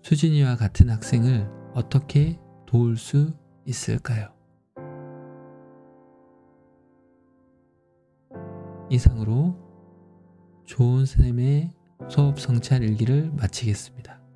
수진이와 같은 학생을 어떻게 도울 수 있을까요? 이상으로 좋은 쌤의 수업 성찰 일기를 마치겠습니다.